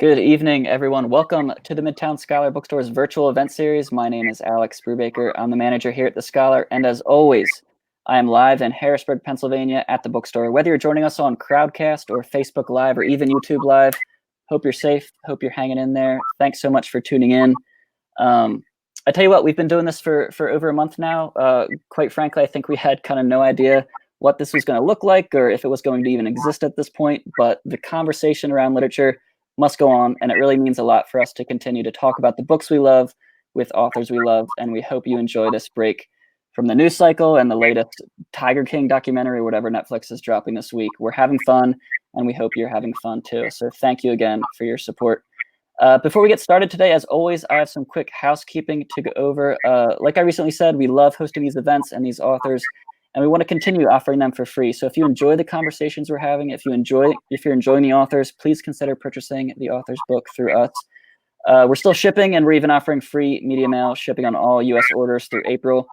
Good evening, everyone. Welcome to the Midtown Scholar Bookstore's virtual event series. My name is Alex Brubaker. I'm the manager here at the Scholar, and as always, I am live in Harrisburg, Pennsylvania at the bookstore. Whether you're joining us on Crowdcast or Facebook Live or even YouTube Live, hope you're safe, hope you're hanging in there. Thanks so much for tuning in. I tell you what, we've been doing this for over a month now. Quite frankly, I think we had kind of no idea what this was going to look like or if it was going to even exist at this point, but the conversation around literature must go on, and it really means a lot for us to continue to talk about the books we love with authors we love, and we hope you enjoy this break from the news cycle and the latest Tiger King documentary or whatever Netflix is dropping this week. We're having fun, and we hope you're having fun too. So thank you again for your support. Before we get started today, as always, I have some quick housekeeping to go over. Like I recently said, we love hosting these events and these authors, and we want to continue offering them for free. So if you enjoy the conversations we're having, if you're enjoying the authors, please consider purchasing the author's book through us. We're still shipping, and we're even offering free media mail shipping on all U.S. orders through April.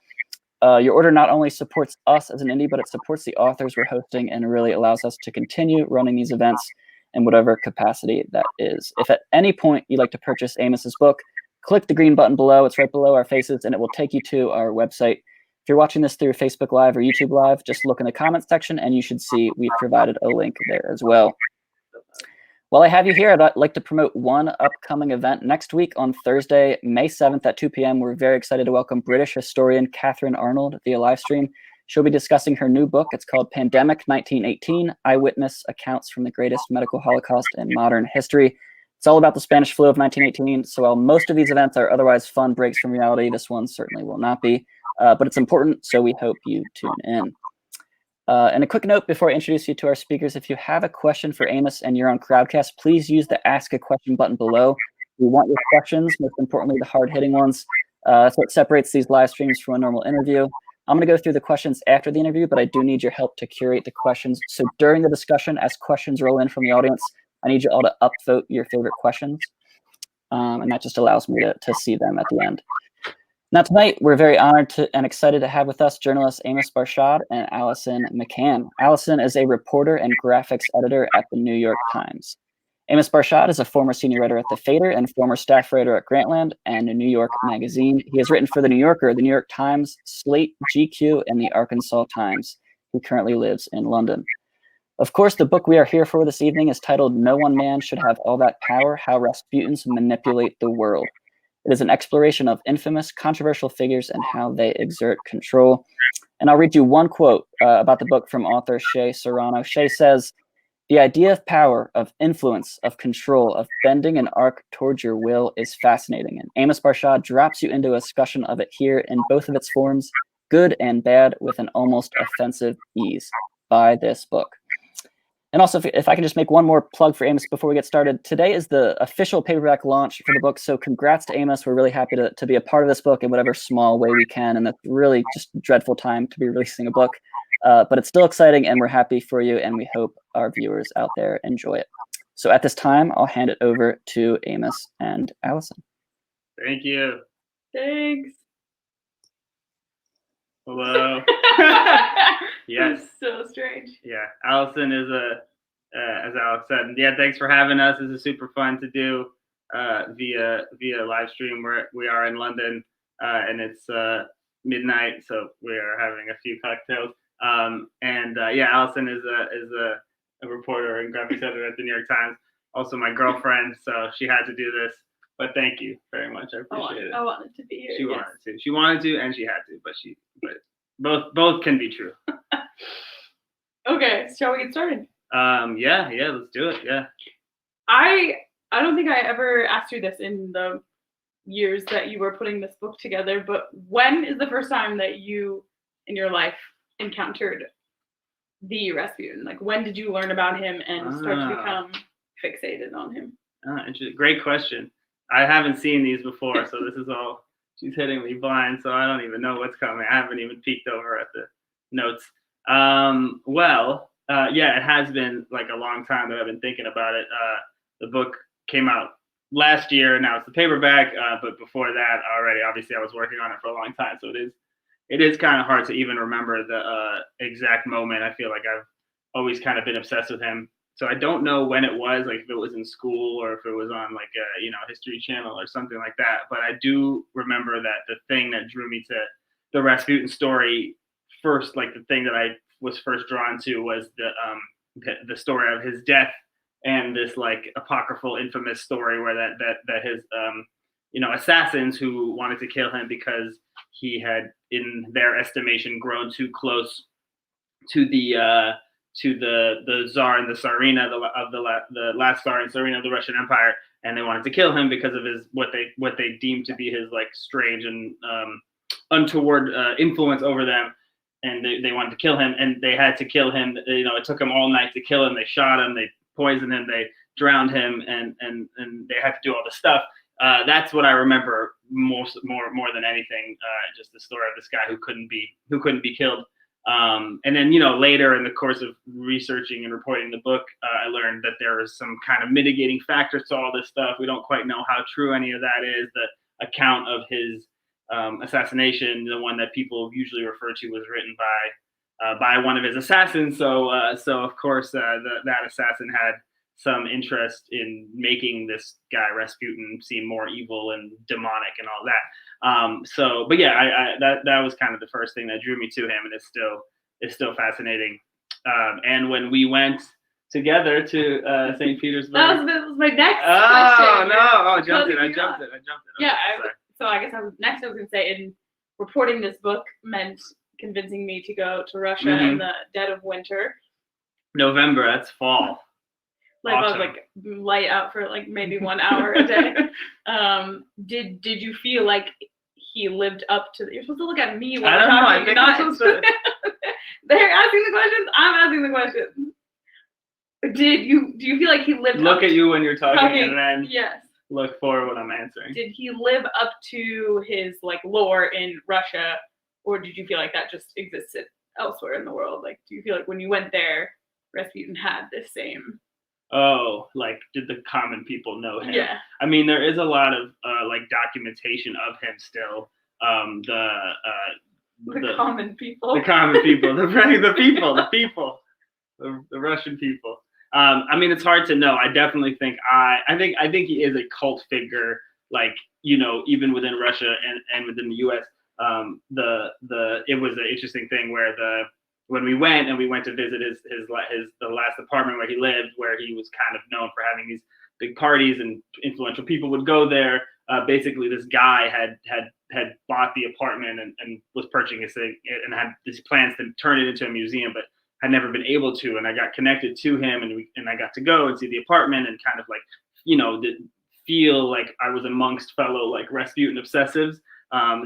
Your order not only supports us as an indie, but it supports the authors we're hosting and really allows us to continue running these events in whatever capacity that is. If at any point you'd like to purchase Amos's book, click the green button below. It's right below our faces, and it will take you to our website. If you're watching this through Facebook Live or YouTube Live, just look in the comments section, and you should see we've provided a link there as well. While I have you here, I'd like to promote one upcoming event next week on Thursday, May 7th at 2 p.m. We're very excited to welcome British historian Catherine Arnold via live stream. She'll be discussing her new book. It's called Pandemic 1918, Eyewitness Accounts from the Greatest Medical Holocaust in Modern History. It's all about the Spanish flu of 1918. So while most of these events are otherwise fun breaks from reality, this one certainly will not be. But it's important, so we hope you tune in. And a quick note before I introduce you to our speakers, if you have a question for Amos and you're on Crowdcast, please use the Ask a Question button below. We want your questions, most importantly, the hard-hitting ones. That's what separates these live streams from a normal interview. I'm going to go through the questions after the interview, but I do need your help to curate the questions. So during the discussion, as questions roll in from the audience, I need you all to upvote your favorite questions. And that just allows me to see them at the end. Now, tonight, we're very honored and excited to have with us journalists Amos Barshad and Allison McCann. Allison is a reporter and graphics editor at the New York Times. Amos Barshad is a former senior writer at The Fader and former staff writer at Grantland and New York Magazine. He has written for The New Yorker, The New York Times, Slate, GQ, and The Arkansas Times. He currently lives in London. Of course, the book we are here for this evening is titled No One Man Should Have All That Power, How Rasputins Manipulate the World. It is an exploration of infamous, controversial figures and how they exert control. And I'll read you one quote about the book from author Shea Serrano. Shea says, "The idea of power, of influence, of control, of bending an arc towards your will is fascinating." And Amos Barshad drops you into a discussion of it here in both of its forms, good and bad, with an almost offensive ease. Buy this book. And also, if I can just make one more plug for Amos before we get started, today is the official paperback launch for the book. So congrats to Amos. We're really happy to be a part of this book in whatever small way we can. And that's really just a dreadful time to be releasing a book. But it's still exciting, and we're happy for you. And we hope our viewers out there enjoy it. So at this time, I'll hand it over to Amos and Allison. Thank you. Thanks. Hello. Yes. So strange. Yeah. Allison is as Alex said, yeah, thanks for having us. This is super fun to do via live stream. We are in London and it's midnight, so we are having a few cocktails. Yeah, Allison is a reporter and graphics editor at the New York Times. Also my girlfriend, so she had to do this. But thank you very much. I appreciate it. I wanted to be here. She wanted to, and she had to, but both can be true. Okay, shall we get started? Yeah, let's do it. Yeah. I don't think I ever asked you this in the years that you were putting this book together, but when is the first time that you in your life encountered the Rasputin? Like, when did you learn about him and start to become fixated on him? Interesting. Great question. I haven't seen these before, so this is all, she's hitting me blind, so I don't even know what's coming. I haven't even peeked over at the notes. Yeah, it has been like a long time that I've been thinking about it. The book came out last year, now it's the paperback, but before that already, obviously I was working on it for a long time, so it is kind of hard to even remember the exact moment. I feel like I've always kind of been obsessed with him So I don't know when it was, like if it was in school or if it was on like a History Channel or something like that. But I do remember that the thing that drew me to the Rasputin story first, like the thing that I was first drawn to was the story of his death and this like apocryphal, infamous story where that his assassins who wanted to kill him because he had, in their estimation, grown too close to the Tsar and the Tsarina the last Tsar and Tsarina of the Russian Empire, and they wanted to kill him because of his what they deemed to be his like strange and untoward influence over them, and they wanted to kill him, and they had to kill him. It took them all night to kill him. They shot him, they poisoned him, they drowned him, and they had to do all this stuff. That's what I remember more than anything. Just the story of this guy who couldn't be killed. And then, later in the course of researching and reporting the book, I learned that there was some kind of mitigating factors to all this stuff. We don't quite know how true any of that is. The account of his assassination, the one that people usually refer to, was written by one of his assassins. So of course, that assassin had some interest in making this guy Rasputin seem more evil and demonic and all that. But yeah, that was kind of the first thing that drew me to him, and it's still fascinating. And when we went together to St. Petersburg, that was my next question. I jumped it. Yeah, so I guess I was gonna say, in reporting this book meant convincing me to go to Russia in the dead of winter. November, that's fall. Like awesome. I was like light out for like maybe 1 hour a day. Did you feel like he lived up to? You're supposed to look at me while I'm talking. They're asking the questions. I'm asking the questions. Do you feel like he lived? Look at you when you're talking, and then yes. Look for what I'm answering. Did he live up to his like lore in Russia, or did you feel like that just existed elsewhere in the world? Like, do you feel like when you went there, Rasputin had the same? Oh, like, did the common people know him? Yeah. I mean, there is a lot of like documentation of him still. The common people. The common people. The Russian people. I mean, it's hard to know. I definitely think I think he is a cult figure. Like, even within Russia and within the U.S. It was an interesting thing where when we went to visit the last apartment where he lived, where he was kind of known for having these big parties and influential people would go there. Basically, this guy had bought the apartment and was purchasing it and had these plans to turn it into a museum, but had never been able to. And I got connected to him, and I got to go and see the apartment and kind of like, feel like I was amongst fellow like Rasputin obsessives.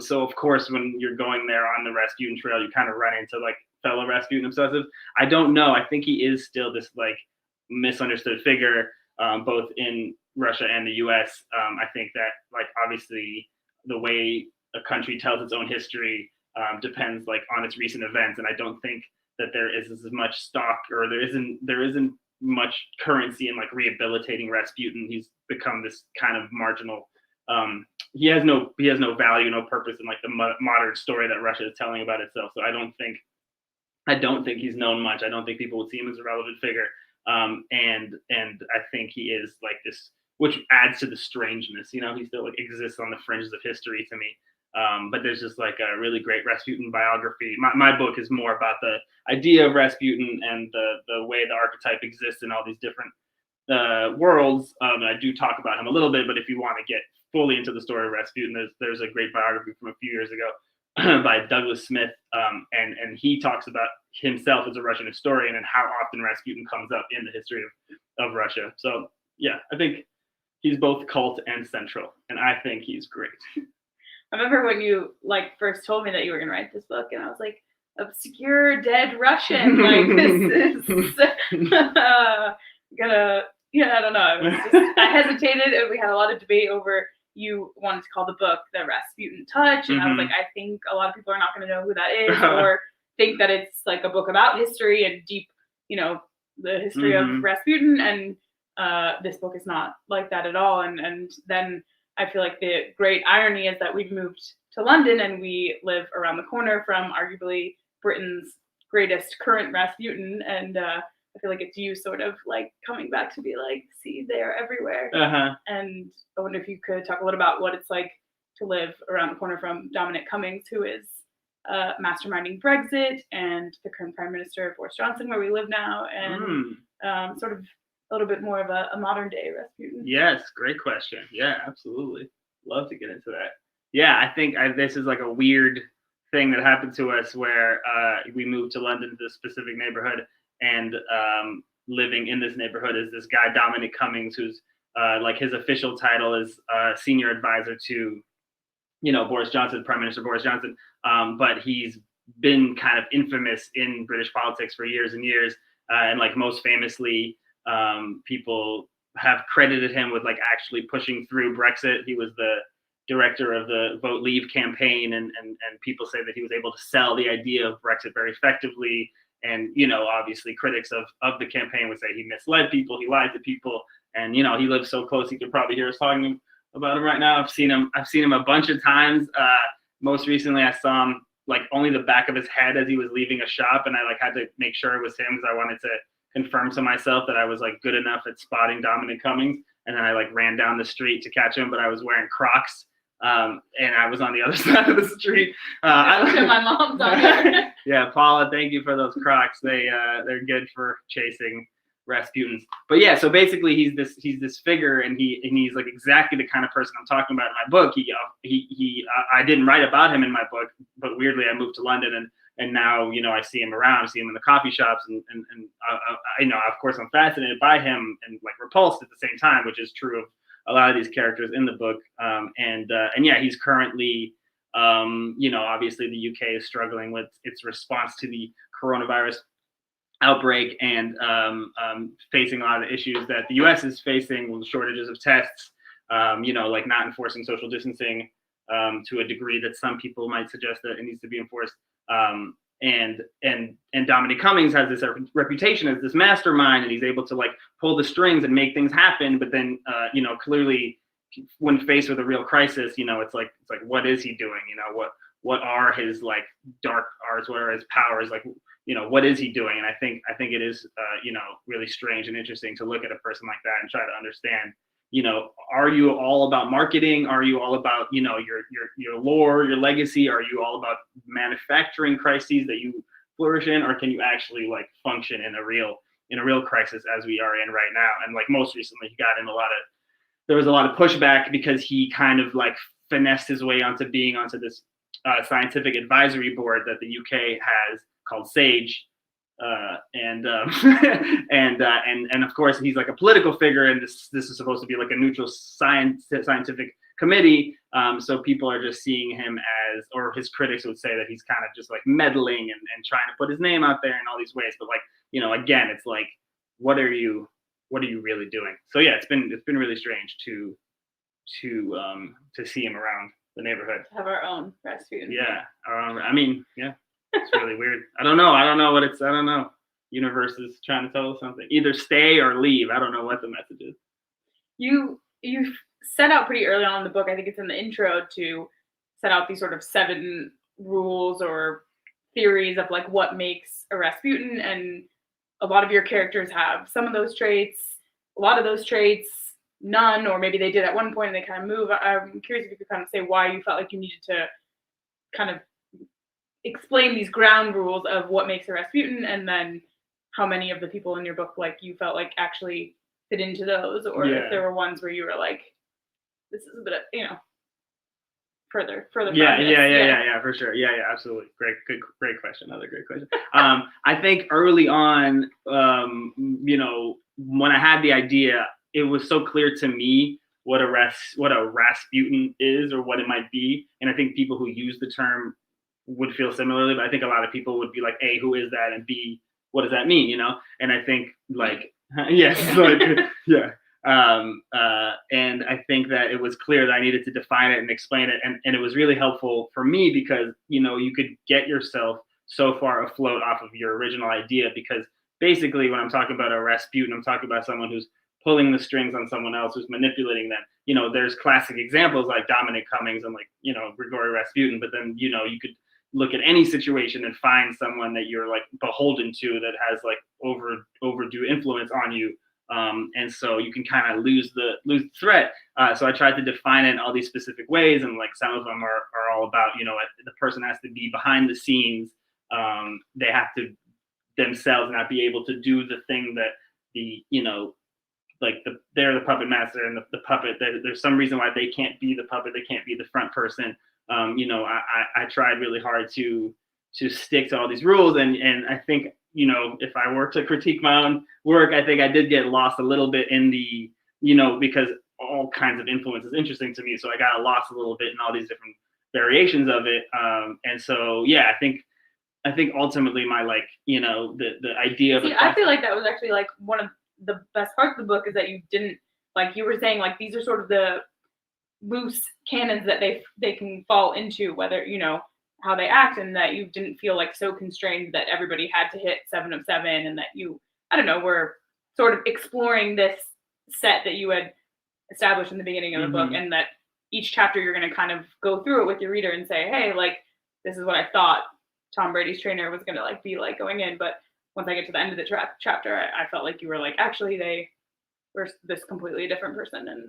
So of course, when you're going there on the Rasputin trail, you kind of run into like fellow Rasputin obsessives. I don't know. I think he is still this like misunderstood figure, both in Russia and the U.S. I think that like obviously the way a country tells its own history depends like on its recent events, and I don't think that there is as much stock, or there isn't much currency in like rehabilitating Rasputin. He's become this kind of marginal. He has no value, no purpose in like the modern story that Russia is telling about itself. So I don't think he's known much. I don't think people would see him as a relevant figure. And I think he is like this, which adds to the strangeness. He still like exists on the fringes of history to me. But there's just like a really great Rasputin biography. My book is more about the idea of Rasputin and the way the archetype exists in all these different worlds. I do talk about him a little bit, but if you want to get fully into the story of Rasputin, there's a great biography from a few years ago by Douglas Smith, and he talks about himself as a Russian historian and how often Rasputin comes up in the history of Russia. So yeah, I think he's both cult and central, and I think he's great. I remember when you like first told me that you were gonna write this book, and I was like, obscure dead Russian, like this is gonna, I don't know. I hesitated, and we had a lot of debate over. You wanted to call the book The Rasputin Touch, and I was like, I think a lot of people are not going to know who that is, or think that it's like a book about history and deep, the history of Rasputin, and this book is not like that at all. And then I feel like the great irony is that we've moved to London and we live around the corner from arguably Britain's greatest current Rasputin, and I I feel like it's you sort of like coming back to be like, see, they're everywhere. And I wonder if you could talk a little about what it's like to live around the corner from Dominic Cummings, who is masterminding Brexit and the current Prime Minister Boris Johnson, where we live now, and sort of a little bit more of a modern day Rasputin. Yes, great question. Yeah, absolutely. Love to get into that. Yeah, I think this is like a weird thing that happened to us where we moved to London, this specific neighborhood, and living in this neighborhood is this guy, Dominic Cummings, who's like his official title is senior advisor to, Boris Johnson, Prime Minister Boris Johnson. But he's been kind of infamous in British politics for years and years. And like most famously, people have credited him with like actually pushing through Brexit. He was the director of the Vote Leave campaign, and people say that he was able to sell the idea of Brexit very effectively. And, obviously critics of the campaign would say he misled people, he lied to people, and, he lives so close, he could probably hear us talking about him right now. I've seen him a bunch of times. Most recently I saw him like only the back of his head as he was leaving a shop, and I like had to make sure it was him because I wanted to confirm to myself that I was like good enough at spotting Dominic Cummings. And then I like ran down the street to catch him, but I was wearing Crocs. And I was on the other side of the street. My mom's on here. Yeah, Paula, thank you for those Crocs. They're good for chasing Rasputins. But yeah, so basically he's this figure, and he's like exactly the kind of person I'm talking about in my book. I didn't write about him in my book, but weirdly I moved to London, and now I see him around, I see him in the coffee shops, and of course I'm fascinated by him and like repulsed at the same time, which is true of a lot of these characters in the book. And yeah, he's currently, obviously the UK is struggling with its response to the coronavirus outbreak, and facing a lot of the issues that the US is facing with shortages of tests, like not enforcing social distancing to a degree that some people might suggest that it needs to be enforced. And Dominic Cummings has this reputation as this mastermind, and he's able to like pull the strings and make things happen. But then, clearly, when faced with a real crisis, it's like what is he doing? What are his like dark arts? What are his powers? Like, what is he doing? And I think it is, really strange and interesting to look at a person like that and try to understand. Are you all about marketing? Are you all about, your lore, your legacy? Are you all about manufacturing crises that you flourish in, or can you actually like function in a real crisis as we are in right now? And like most recently, he got in there was a lot of pushback because he kind of like finessed his way onto this scientific advisory board that the UK has called SAGE. And of course he's like a political figure, and this is supposed to be like a neutral scientific committee. So people are just seeing him as, or his critics would say that he's kind of just like meddling and trying to put his name out there in all these ways. But like, again, it's like, what are you really doing? So yeah, it's been really strange to see him around the neighborhood. Have our own Rasputin. Yeah, yeah. It's really weird. I don't know what it's. I don't know. Universe is trying to tell us something. Either stay or leave. I don't know what the message is. You set out pretty early on in the book, I think it's in the intro, to set out these sort of 7 rules or theories of like what makes a Rasputin, and a lot of your characters have some of those traits, a lot of those traits, none, or maybe they did at one point and they kind of move. I'm curious if you could kind of say why you felt like you needed to kind of explain these ground rules of what makes a Rasputin, and then how many of the people in your book like you felt like actually fit into those, or if there were ones where you were like, this is a bit of, further yeah, for sure. Yeah, absolutely. Great question. Another great question. I think early on, when I had the idea, it was so clear to me what a Rasputin is, or what it might be. And I think people who use the term would feel similarly, but I think a lot of people would be like, A, who is that? And B, what does that mean? And I think like, yes, yeah. And I think that it was clear that I needed to define it and explain it. And it was really helpful for me because, you could get yourself so far afloat off of your original idea, because basically when I'm talking about a Rasputin, I'm talking about someone who's pulling the strings on someone else, who's manipulating them. There's classic examples like Dominic Cummings and like, Grigori Rasputin, but then, you could look at any situation and find someone that you're like beholden to that has like overdue influence on you. And so you can kind of lose the threat. So I tried to define it in all these specific ways, and like some of them are all about, you know, the person has to be behind the scenes. They have to themselves not be able to do the thing that the, you know, like they're the puppet master, and the puppet, there's some reason why they can't be the puppet, they can't be the front person. You know, I tried really hard to stick to all these rules, and I think, you know, if I were to critique my own work, I think I did get lost a little bit in the, you know, because all kinds of influence is interesting to me, so I got lost a little bit in all these different variations of it. And so yeah, I think ultimately my, like, you know, the idea of I feel like that was actually like one of the best parts of the book, is that you didn't, like you were saying, like these are sort of the loose cannons that they can fall into, whether, you know, how they act, and that you didn't feel like so constrained that everybody had to hit 7 of 7, and that you, I don't know, were sort of exploring this set that you had established in the beginning of the book, and that each chapter you're going to kind of go through it with your reader and say, hey, like, this is what I thought Tom Brady's trainer was going to like be like going in, but once I get to the end of the chapter, I felt like you were like, actually, they were this completely different person. And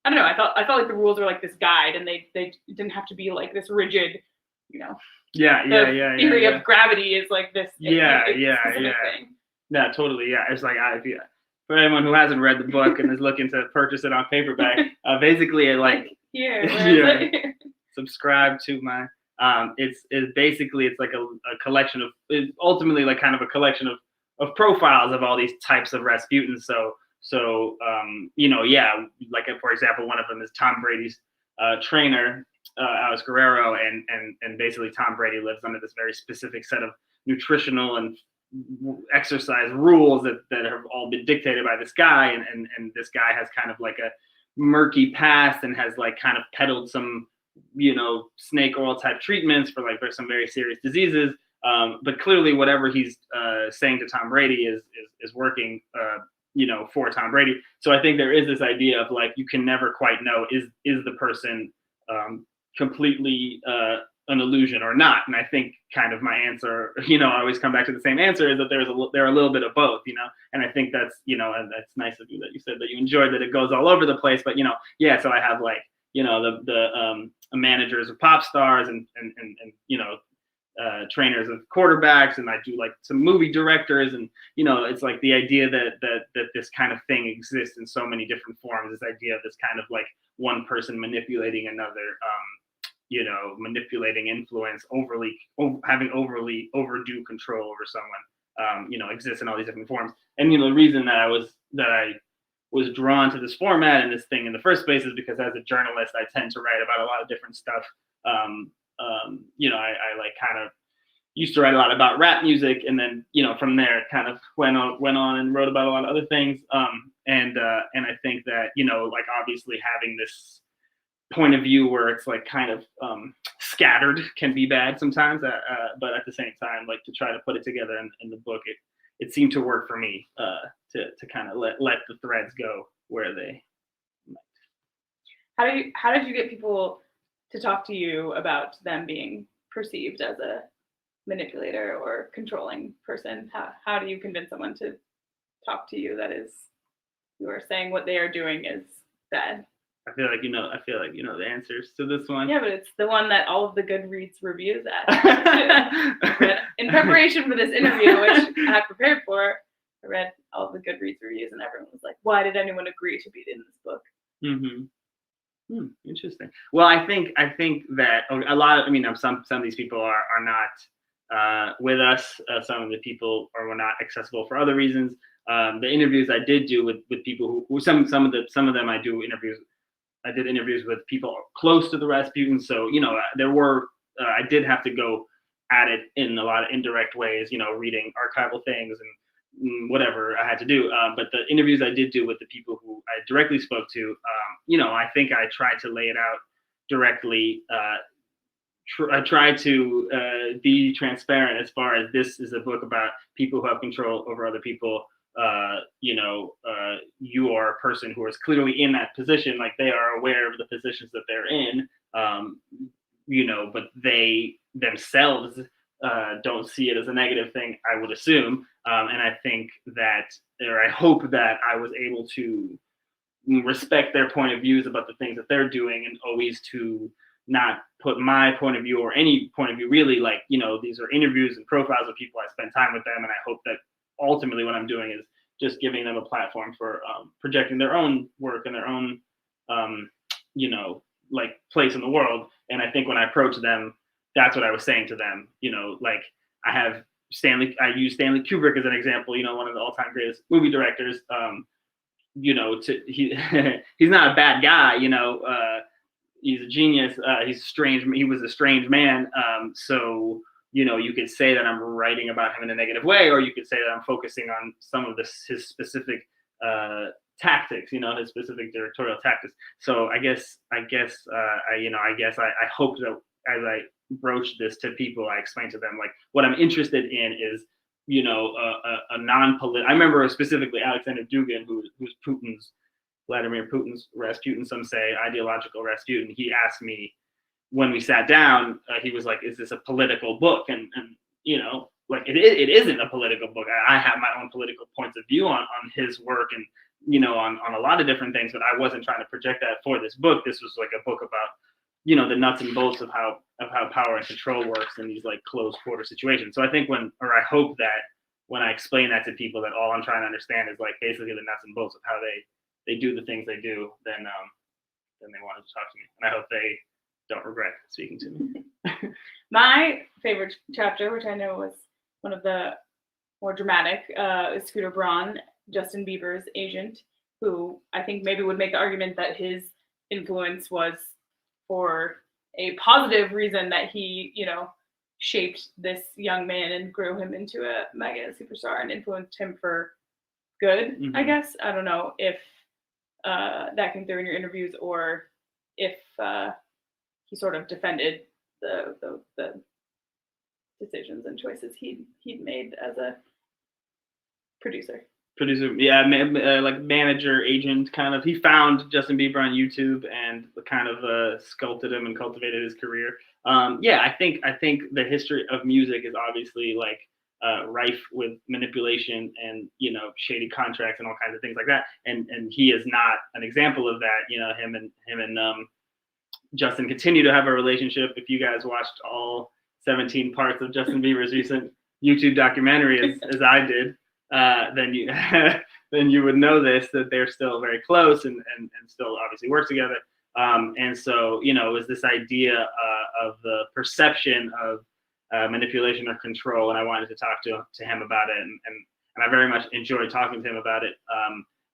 I don't know, I felt like the rules were like this guide, and they didn't have to be like this rigid, you know. The theory of gravity is like this. Thing. Yeah, totally. Yeah, it's like for anyone who hasn't read the book and is looking to purchase it on paperback, basically like subscribe to my. It's basically, it's like a collection of, it's ultimately like kind of a collection of profiles of all these types of Rasputins. So you know, yeah, like for example, one of them is Tom Brady's trainer, Alex Guerrero, and basically Tom Brady lives under this very specific set of nutritional and exercise rules that have all been dictated by this guy, and this guy has kind of like a murky past and has like kind of peddled some, you know, snake oil type treatments for some very serious diseases. But clearly whatever he's saying to Tom Brady is working, you know, for Tom Brady. So I think there is this idea of like, you can never quite know, is the person completely an illusion or not? And I think kind of my answer, you know, I always come back to the same answer, is that they're a little bit of both, you know. And I think that's, you know, and that's nice of you that you said that you enjoyed that it goes all over the place. But, you know, yeah, so I have like, you know, the managers of pop stars and you know, trainers of quarterbacks, and I do like some movie directors, and you know, it's like the idea that this kind of thing exists in so many different forms. This idea of this kind of like one person manipulating another, you know, manipulating influence, having overly overdue control over someone, you know, exists in all these different forms. And you know, the reason that I was drawn to this format and this thing in the first place is because as a journalist, I tend to write about a lot of different stuff. You know, I like kind of used to write a lot about rap music, and then, you know, from there kind of went on and wrote about a lot of other things. And I think that, you know, like obviously having this point of view where it's like kind of scattered can be bad sometimes, but at the same time, like to try to put it together in the book, it seemed to work for me, to kind of let the threads go where they might. How did you get people to talk to you about them being perceived as a manipulator or controlling person? How do you convince someone to talk to you that is, you are saying what they are doing is bad? I feel like you know the answers to this one. Yeah, but it's the one that all of the Goodreads reviews at. In preparation for this interview, which I had prepared for, I read all of the Goodreads reviews, and everyone was like, "Why did anyone agree to be in this book?" Interesting. Well, I think that a lot of, I mean, some of these people are not with us. Some of the people were not accessible for other reasons. The interviews I did do with people who some of them I did interviews with people close to the Rasputin. So, you know, there were, I did have to go at it in a lot of indirect ways, you know, reading archival things and whatever I had to do. But the interviews I did do with the people who I directly spoke to, you know, I think I tried to lay it out directly. I tried to be transparent as far as this is a book about people who have control over other people. You know, you are a person who is clearly in that position, like they are aware of the positions that they're in. but they themselves don't see it as a negative thing, I would assume. And I think that, or I hope that I was able to respect their point of views about the things that they're doing, and always to not put my point of view or any point of view really, like, these are interviews and profiles of people. I spend time with them, and I hope that ultimately what I'm doing is just giving them a platform for projecting their own work and their own like place in the world. And I think when I approach them, that's what I was saying to them. Like, I use Stanley Kubrick as an example, one of the all-time greatest movie directors. He's not a bad guy, he's a genius. He was a strange man. So, you could say that I'm writing about him in a negative way, or you could say that I'm focusing on some of his specific tactics, his specific directorial tactics. So I hope that as I broach this to people, I explain to them, like, what I'm interested in is, a non-political. I remember specifically Alexander Dugan, who's Vladimir Putin's Rasputin, some say ideological Rasputin. He asked me when we sat down, he was like, "Is this a political book?" And like, it isn't a political book. I have my own political points of view on his work, and on a lot of different things, but I wasn't trying to project that for this book. This was like a book about the nuts and bolts of how power and control works in these like close quarter situations. So I think I hope that when I explain that to people, that all I'm trying to understand is like basically the nuts and bolts of how they do the things they do, then they wanted to talk to me, and I hope they don't regret speaking to me. My favorite chapter, which I know was one of the more dramatic, is Scooter Braun, Justin Bieber's agent, who I think maybe would make the argument that his influence was for a positive reason, that he, shaped this young man and grew him into a mega superstar and influenced him for good, I guess. I don't know if that came through in your interviews, or if he sort of defended the decisions and choices he'd made as a producer, like manager, agent, kind of. He found Justin Bieber on YouTube and kind of sculpted him and cultivated his career. I think the history of music is obviously like rife with manipulation and shady contracts and all kinds of things like that. And he is not an example of that. Him and Justin continue to have a relationship. If you guys watched all 17 parts of Justin Bieber's recent YouTube documentary, as I did, then you would know that they're still very close and still obviously work together. And so, it was this idea of the perception of manipulation or control, and I wanted to talk to him about it, and I very much enjoyed talking to him about it.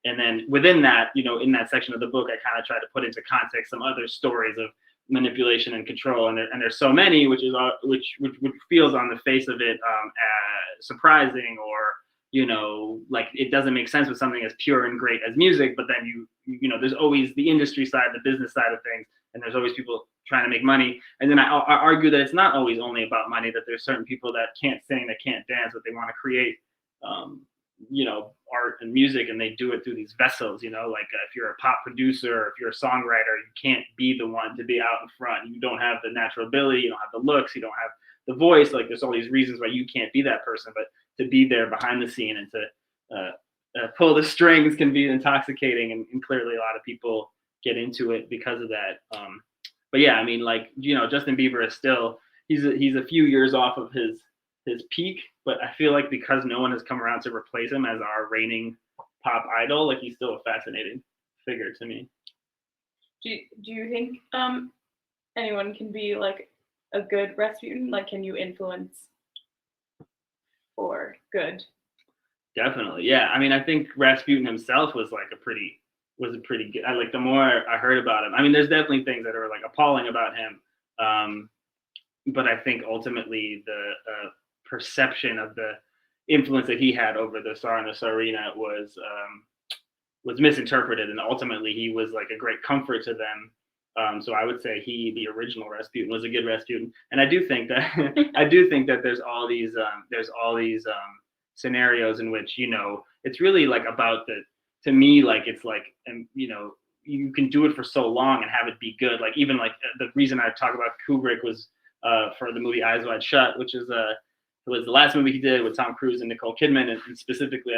And then within that, in that section of the book, I kind of try to put into context some other stories of manipulation and control, and there's so many, which feels on the face of it surprising, or like it doesn't make sense with something as pure and great as music. But then there's always the industry side, the business side of things, and there's always people trying to make money. And then I argue that it's not always only about money, that there's certain people that can't sing, that can't dance, but they want to create art and music, and they do it through these vessels. Like if you're a pop producer, or if you're a songwriter, you can't be the one to be out in front. You don't have the natural ability, you don't have the looks, you don't have the voice. Like there's all these reasons why you can't be that person, but to be there behind the scene and to pull the strings can be intoxicating, and clearly a lot of people get into it because of that. But yeah, I mean, like, Justin Bieber is still, he's a few years off of his peak, but I feel like because no one has come around to replace him as our reigning pop idol, like he's still a fascinating figure to me. Do you think anyone can be like a good Rasputin? Like, can you influence for good? Definitely, yeah. I mean, I think Rasputin himself was a pretty good. The more I heard about him, I mean, there's definitely things that are like appalling about him, but I think ultimately the perception of the influence that he had over the Tsar and the Tsarina was misinterpreted, and ultimately he was like a great comfort to them. So I would say the original Rasputin, was a good Rasputin, and I do think that there's all these scenarios in which it's really like about to me, like it's like, and you can do it for so long and have it be good. Like even like the reason I talk about Kubrick was for the movie Eyes Wide Shut, which is was the last movie he did with Tom Cruise and Nicole Kidman, and specifically,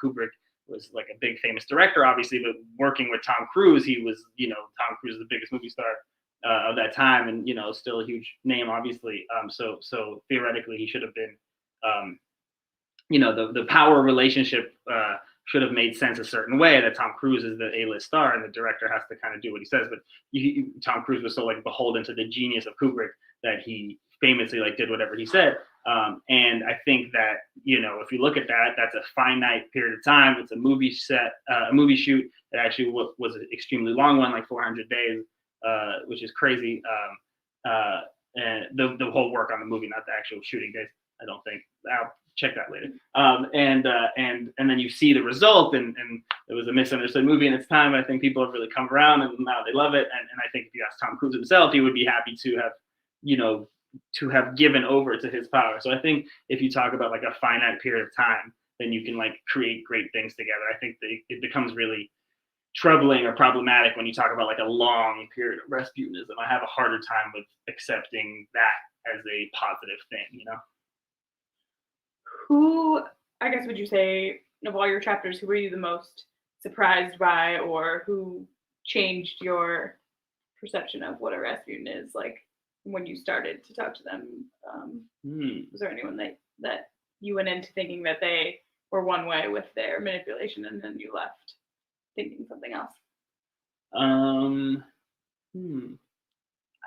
Kubrick was like a big famous director, obviously, but working with Tom Cruise, he was, Tom Cruise is the biggest movie star of that time, and still a huge name, obviously. So theoretically, he should have been, the power relationship should have made sense a certain way, that Tom Cruise is the A-list star and the director has to kind of do what he says. But Tom Cruise was so like beholden to the genius of Kubrick that he famously like did whatever he said. And I think that, if you look at that, that's a finite period of time. It's a movie set, a movie shoot that actually was an extremely long one, like 400 days, which is crazy. And the whole work on the movie, not the actual shooting days, I don't think. I'll check that later. And then you see the result, and it was a misunderstood movie in its time. I think people have really come around, and now they love it. And I think if you ask Tom Cruise himself, he would be happy to have, to have given over to his power. So I think if you talk about like a finite period of time, then you can like create great things together. I think that it becomes really troubling or problematic when you talk about like a long period of Rasputinism. I have a harder time with accepting that as a positive thing, Who, I guess, would you say, of all your chapters, who were you the most surprised by, or who changed your perception of what a Rasputin is, like when you started to talk to them? Was there anyone that you went into thinking that they were one way with their manipulation, and then you left thinking something else? I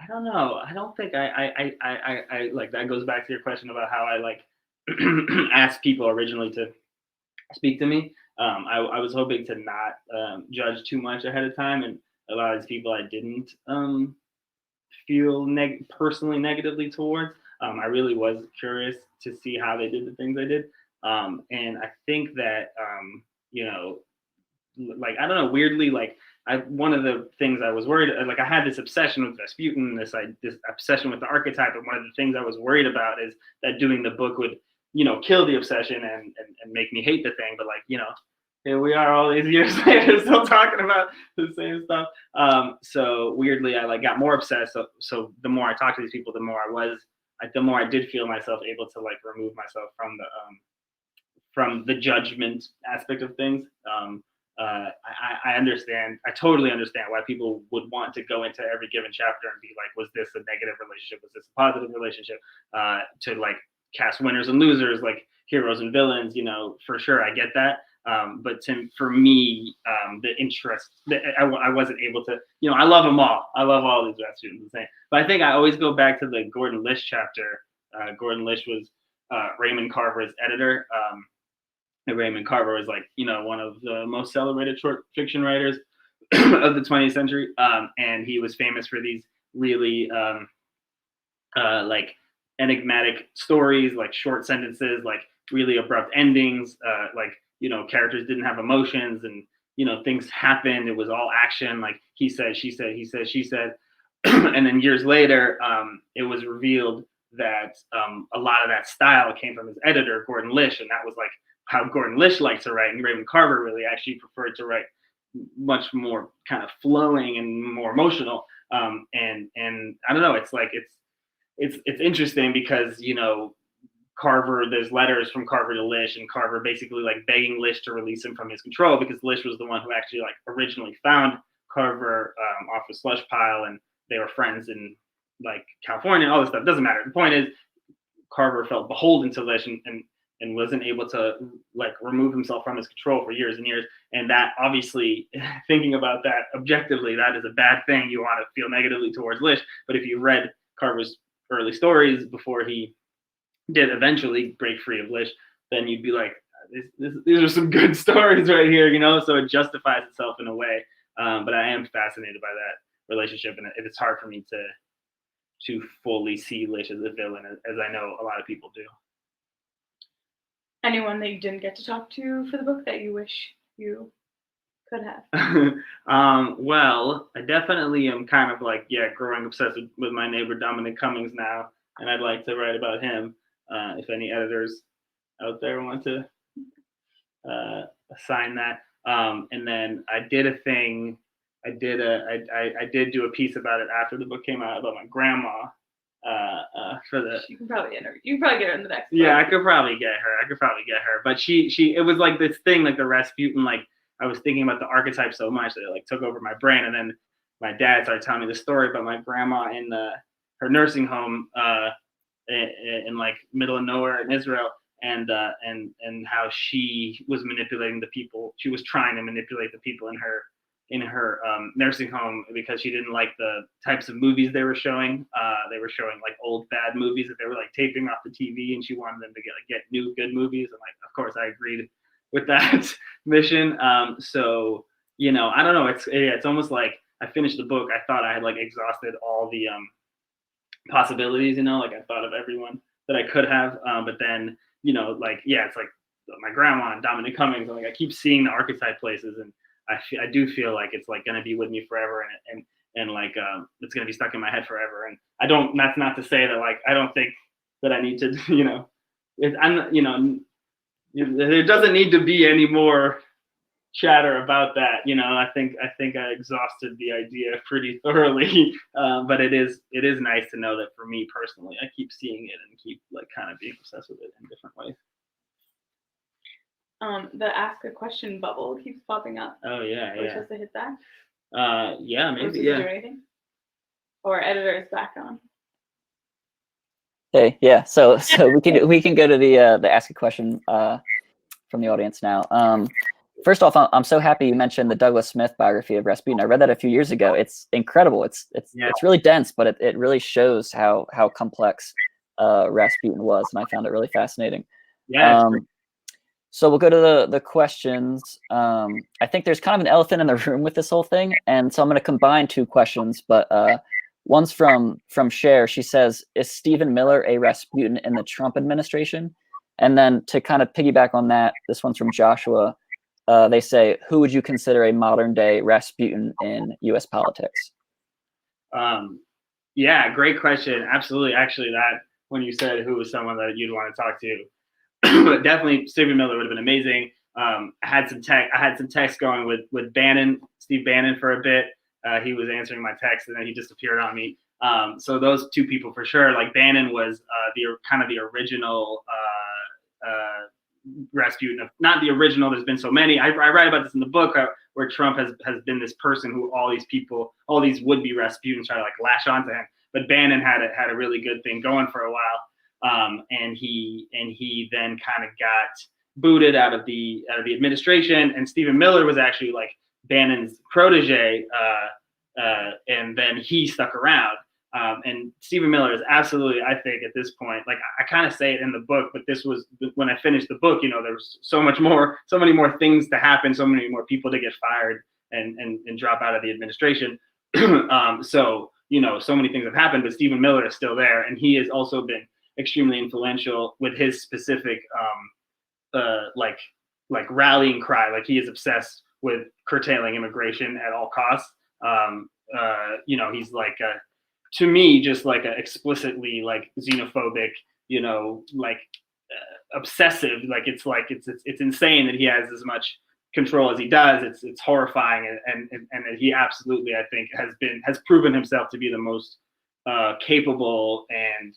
don't know. I don't think I like, that goes back to your question about how I like asked people originally to speak to me. I was hoping to not judge too much ahead of time, and a lot of these people I didn't feel personally negatively towards. I really was curious to see how they did the things they did, and I think that like, I don't know, weirdly, like one of the things I was worried, like I had this obsession with Rasputin, this obsession with the archetype, and one of the things I was worried about is that doing the book would kill the obsession and make me hate the thing. But like, here we are all these years later still talking about the same stuff. So weirdly, I like got more obsessed. So the more I talked to these people, the more I did feel myself able to like remove myself from the judgment aspect of things. I understand. I totally understand why people would want to go into every given chapter and be like, was this a negative relationship? Was this a positive relationship? To like cast winners and losers, like heroes and villains, for sure. I get that. But for me, the interest, I wasn't able to, I love them all. I love all these Rasputins the same. But I think I always go back to the Gordon Lish chapter. Gordon Lish was Raymond Carver's editor. Raymond Carver was like, one of the most celebrated short fiction writers of the 20th century. And he was famous for these really like enigmatic stories, like short sentences, like really abrupt endings, like, characters didn't have emotions, and, things happened. It was all action. Like he said, she said, he said, she said. And then years later, it was revealed that a lot of that style came from his editor, Gordon Lish. And that was like how Gordon Lish liked to write. And Raymond Carver really actually preferred to write much more kind of flowing and more emotional. And I don't know, it's like, it's interesting because, Carver, there's letters from Carver to Lish, and Carver basically like begging Lish to release him from his control, because Lish was the one who actually like originally found Carver off a slush pile, and they were friends in like California, all this stuff. Doesn't matter. The point is, Carver felt beholden to Lish and wasn't able to like remove himself from his control for years and years. And that obviously, thinking about that objectively, that is a bad thing. You want to feel negatively towards Lish. But if you read Carver's early stories before he did eventually break free of Lish, then you'd be like, these are some good stories right here, so it justifies itself in a way. But I am fascinated by that relationship, and it's hard for me to fully see Lish as a villain, as I know a lot of people do. Anyone that you didn't get to talk to for the book that you wish you could have? Well, I definitely am kind of like, growing obsessed with my neighbor Dominic Cummings now, and I'd like to write about him. If any editors out there want to assign that. And then I did did do a piece about it after the book came out about my grandma. For the You can probably get her in the next book. Yeah, I could probably get her. But it was like this thing, like the Rasputin, like I was thinking about the archetype so much that it like took over my brain. And then my dad started telling me the story about my grandma in her nursing home in like middle of nowhere in Israel, and how she was manipulating the people. She was trying to manipulate the people in her nursing home because she didn't like the types of movies they were showing. They were showing like old bad movies that they were like taping off the TV, and she wanted them to get new good movies. And like, of course, I agreed with that mission. So I don't know. It's almost like I finished the book. I thought I had like exhausted all the possibilities. Like I thought of everyone that I could have, but then it's like my grandma and Dominic Cummings. And like I keep seeing the archetype places, and I do feel like it's like gonna be with me forever, and like it's gonna be stuck in my head forever. And I don't. That's not to say that like I don't think that I need to. There doesn't need to be any more chatter about that. I think I exhausted the idea pretty thoroughly. But it is nice to know that for me personally, I keep seeing it and keep like kind of being obsessed with it in different ways. The ask a question bubble keeps popping up. Oh yeah, Are we supposed to hit that? Yeah, maybe. Yeah. Do anything? Or editor is back on. Hey, yeah. So we can go to the ask a question from the audience now. First off, I'm so happy you mentioned the Douglas Smith biography of Rasputin. I read that a few years ago. It's incredible. It's really dense, but it really shows how complex Rasputin was, and I found it really fascinating. Yeah. So we'll go to the questions. I think there's kind of an elephant in the room with this whole thing, and so I'm going to combine two questions. But one's from Cher. She says, "Is Stephen Miller a Rasputin in the Trump administration?" And then to kind of piggyback on that, this one's from Joshua. They say, "Who would you consider a modern day Rasputin in U.S. politics?" Yeah, great question. Absolutely. Actually, that when you said who was someone that you'd want to talk to. But definitely Stephen Miller would have been amazing. I had some text going with Bannon, Steve Bannon for a bit. He was answering my text and then he disappeared on me. So those two people for sure. Like Bannon was the original Rasputin. Not the original. There's been so many. I write about this in the book where Trump has been this person who all these would-be Rasputins try to like lash onto him. But Bannon had a really good thing going for a while. And he then kind of got booted out of the administration. And Stephen Miller was actually like Bannon's protege, and then he stuck around. And Stephen Miller is absolutely, I think, at this point, like I kind of say it in the book, but this was when I finished the book. There was so many more things to happen, so many more people to get fired and drop out of the administration. So many things have happened, but Stephen Miller is still there, and he has also been extremely influential with his specific like rallying cry. Like he is obsessed with curtailing immigration at all costs. He's like to me just like a explicitly like xenophobic, obsessive. Like it's insane that he has as much control as he does. It's horrifying, and that he absolutely, I think, has proven himself to be the most capable and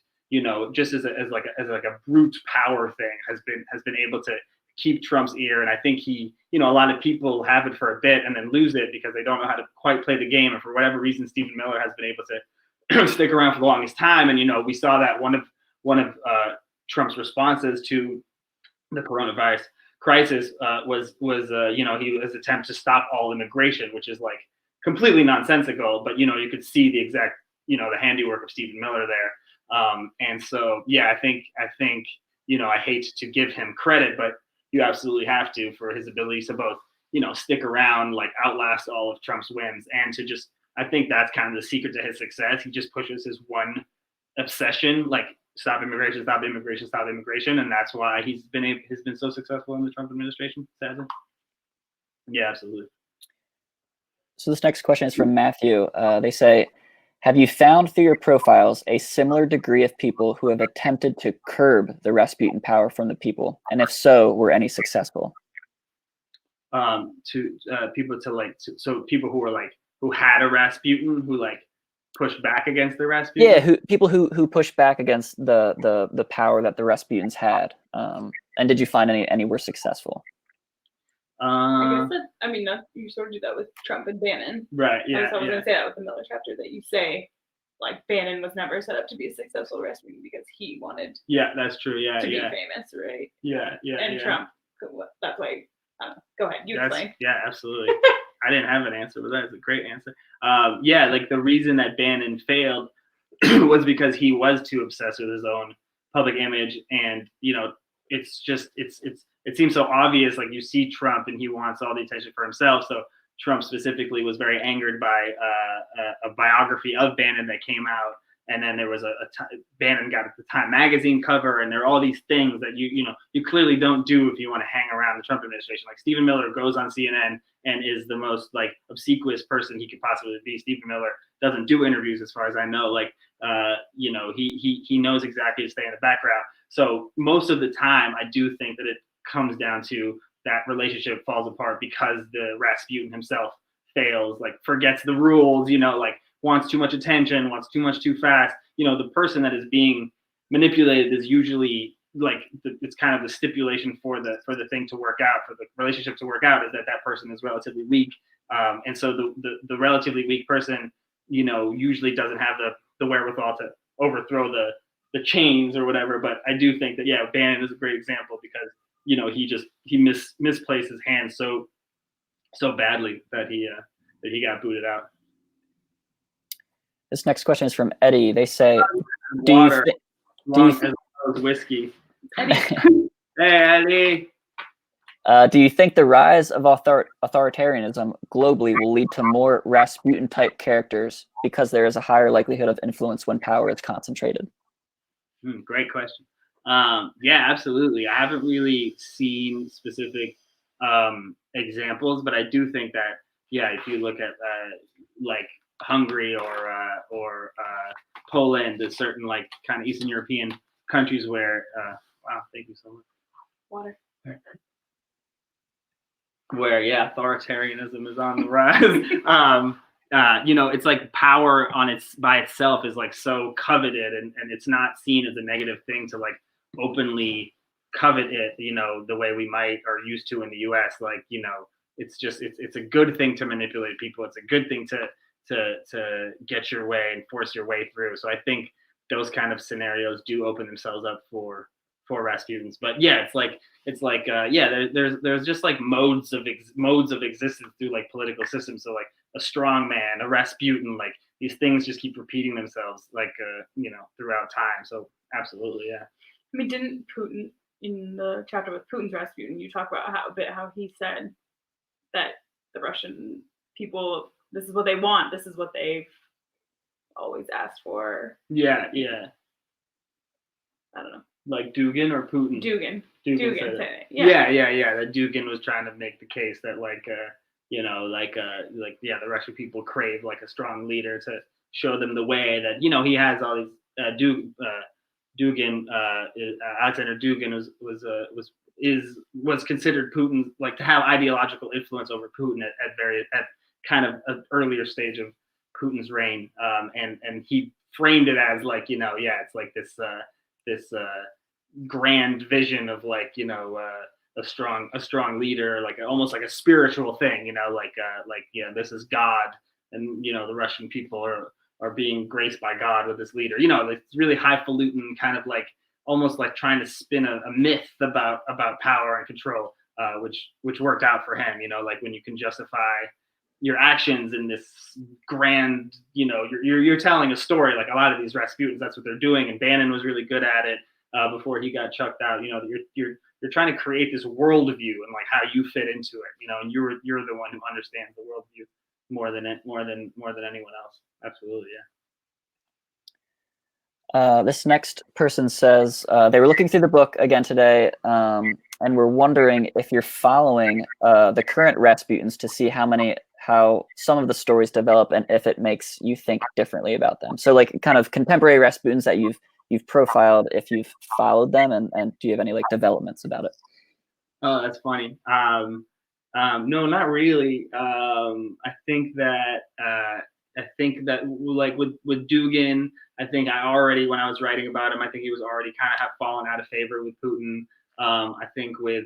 just as a brute power thing has been able to keep Trump's ear. And I think he, a lot of people have it for a bit and then lose it because they don't know how to quite play the game. And for whatever reason, Stephen Miller has been able to stick around for the longest time. And we saw that one of Trump's responses to the coronavirus crisis was his attempt to stop all immigration, which is like completely nonsensical. But you could see the exact the handiwork of Stephen Miller there. And so, yeah, I think, I hate to give him credit, but you absolutely have to for his ability to both, stick around, like outlast all of Trump's wins, and to just, I think that's kind of the secret to his success. He just pushes his one obsession, like stop immigration, stop immigration, stop immigration. And that's why he's been so successful in the Trump administration, sadly. Yeah, absolutely. So this next question is from Matthew. They say, have you found through your profiles a similar degree of people who have attempted to curb the Rasputin power from the people? And if so, were any successful? People who are like who had a Rasputin who like pushed back against the Rasputin. Yeah, people who pushed back against the power that the Rasputins had. And did you find any were successful? I guess you sort of do that with Trump and Bannon. Right. Yeah. I was going to say that with the Miller chapter, that you say like Bannon was never set up to be a successful Rasputin because he wanted. Yeah, that's true. Yeah, to be famous, right? Yeah. And Trump, that's why. Go ahead, explain. Yeah, absolutely. I didn't have an answer, but that's a great answer. Like the reason that Bannon failed was because he was too obsessed with his own public image, and it's just it seems so obvious. Like you see Trump, and he wants all the attention for himself. So Trump specifically was very angered by a biography of Bannon that came out, and then there was Bannon got the Time magazine cover, and there are all these things that you clearly don't do if you want to hang around the Trump administration. Like Stephen Miller goes on CNN and is the most like obsequious person he could possibly be. Stephen Miller doesn't do interviews, as far as I know. Like he knows exactly to stay in the background. So most of the time, I do think that it comes down to that relationship falls apart because the Rasputin himself fails, like forgets the rules, like wants too much attention, wants too much too fast. The person that is being manipulated is usually like it's kind of the stipulation for the thing to work out, for the relationship to work out, is that person is relatively weak. And so the relatively weak person, usually doesn't have the wherewithal to overthrow the chains or whatever. But I do think that, Bannon is a great example because, he misplaced his hands so badly that he got booted out. This next question is from Eddie. They say, water, whiskey. Hey, Eddie. Do you think the rise of authoritarianism globally will lead to more Rasputin-type characters because there is a higher likelihood of influence when power is concentrated? Great question. Yeah, absolutely. I haven't really seen specific examples, but I do think that, if you look at like Hungary or Poland, there's certain like kind of Eastern European countries where, wow, thank you so much. Water. Where authoritarianism is on the rise. It's like power by itself is like so coveted, and it's not seen as a negative thing to like openly covet it, the way we might are used to in the US. Like, it's a good thing to manipulate people. It's a good thing to get your way and force your way through. So I think those kind of scenarios do open themselves up for Rasputins. But there's just like modes of existence through like political systems. So like a strong man, a Rasputin, like these things just keep repeating themselves like throughout time. So absolutely, yeah. I mean, didn't Putin, in the chapter with Putins Rasputin, you talk about how he said that the Russian people, this is what they want, this is what they've always asked for. Yeah. I don't know. Like Dugan or Putin? Dugan. Yeah. That Dugan was trying to make the case that the Russian people crave like a strong leader to show them the way, that he has all these Alexander Dugan was considered Putin, like to have ideological influence over Putin at kind of an earlier stage of Putin's reign, and he framed it as like it's like this grand vision of like a strong leader, like almost like a spiritual thing, this is God, and the Russian people are being graced by God with this leader. It's really highfalutin, kind of like almost like trying to spin a myth about power and control, which worked out for him. Like when you can justify your actions in this grand, you're telling a story. Like a lot of these Rasputins, that's what they're doing, and Bannon was really good at it before he got chucked out. You're trying to create this worldview and like how you fit into it. And you're the one who understands the worldview more than anyone else. Absolutely, yeah. This next person says they were looking through the book again today, and were wondering if you're following the current Rasputins to see how some of the stories develop and if it makes you think differently about them. So like kind of contemporary Rasputins that you've profiled, if you've followed them, and do you have any like developments about it? Oh, that's funny. No, not really. I think that like with Dugan, I think I already, when I was writing about him, I think he was already kind of have fallen out of favor with Putin. I think with